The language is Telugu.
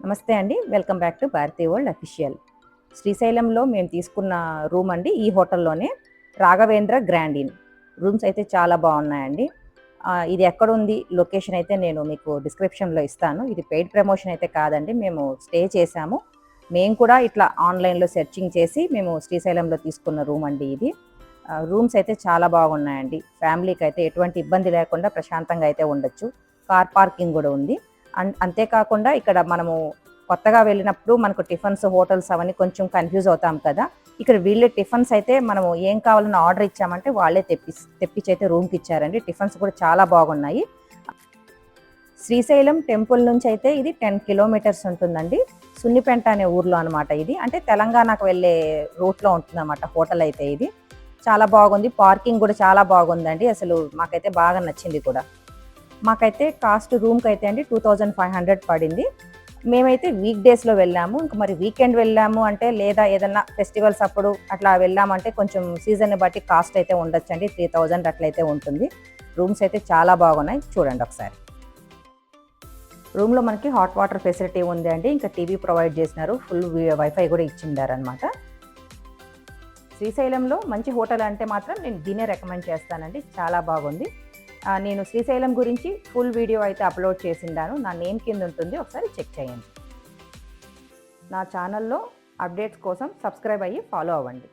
నమస్తే అండి. Welcome back to Bharati world official. శ్రీశైలంలో మేము తీసుకున్న రూమ్ అండి ఈ హోటల్లోనే. Raghavendra grand inn. రూమ్స్ అయితే చాలా బాగున్నాయండి. ఇది ఎక్కడుంది లొకేషన్ అయితే నేను మీకు డిస్క్రిప్షన్లో ఇస్తాను. ఇది పెయిడ్ ప్రమోషన్ అయితే కాదండి. మేము స్టే చేశాము. మేము కూడా ఇట్లా ఆన్లైన్లో సెర్చింగ్ చేసి మేము శ్రీశైలంలో తీసుకున్న రూమ్ అండి ఇది. రూమ్స్ అయితే చాలా బాగున్నాయండి. ఫ్యామిలీకి అయితే ఎటువంటి ఇబ్బంది లేకుండా ప్రశాంతంగా అయితే ఉండొచ్చు. కార్ పార్కింగ్ కూడా ఉంది. అంతేకాకుండా ఇక్కడ మనము కొత్తగా వెళ్ళినప్పుడు మనకు టిఫిన్స్, హోటల్స్ అవన్నీ కొంచెం కన్ఫ్యూజ్ అవుతాం కదా! ఇక్కడ వీళ్ళే టిఫిన్స్ అయితే మనము ఏం కావాలన్నా ఆర్డర్ ఇచ్చామంటే వాళ్ళే తెప్పించి అయితే రూమ్‌కి ఇచ్చారండి. టిఫిన్స్ కూడా చాలా బాగున్నాయి. శ్రీశైలం టెంపుల్ నుంచి అయితే ఇది 10 కిలోమీటర్స్ ఉంటుందండి. సున్నిపెంట అనే ఊర్లో అనమాట ఇది. అంటే తెలంగాణకు వెళ్ళే రూట్‌లో ఉంటుందన్నమాట హోటల్ అయితే ఇది. చాలా బాగుంది. పార్కింగ్ కూడా చాలా బాగుందండి. అసలు మాకైతే బాగా నచ్చింది కూడా. మాకైతే కాస్ట్ రూమ్‌కైతే అండి 2500 పడింది. మేమైతే వీక్ డేస్‌లో వెళ్ళాము. ఇంక మరి వీకెండ్ వెళ్ళాము అంటే లేదా ఏదన్నా ఫెస్టివల్స్ అప్పుడు అట్లా వెళ్ళామంటే కొంచెం సీజన్‌ని బట్టి కాస్ట్ అయితే ఉండొచ్చండి. 3000 అట్లయితే ఉంటుంది. రూమ్స్ అయితే చాలా బాగున్నాయి. చూడండి ఒకసారి. రూమ్‌లో మనకి హాట్ వాటర్ ఫెసిలిటీ ఉంది అండి. ఇంకా టీవీ ప్రొవైడ్ చేసినారు. ఫుల్ వైఫై కూడా ఇచ్చిండారనమాట. శ్రీశైలంలో మంచి హోటల్ అంటే మాత్రం నేను దీన్నే రికమెండ్ చేస్తానండి. చాలా బాగుంది. నేను శ్రీశైలం గురించి ఫుల్ వీడియో అయితే అప్లోడ్ చేసిండాను. నా నేమ్ కింద ఉంటుంది. ఒకసారి చెక్ చేయండి. నా ఛానల్‌లో అప్డేట్స్ కోసం సబ్స్క్రైబ్ అయ్యి ఫాలో అవ్వండి.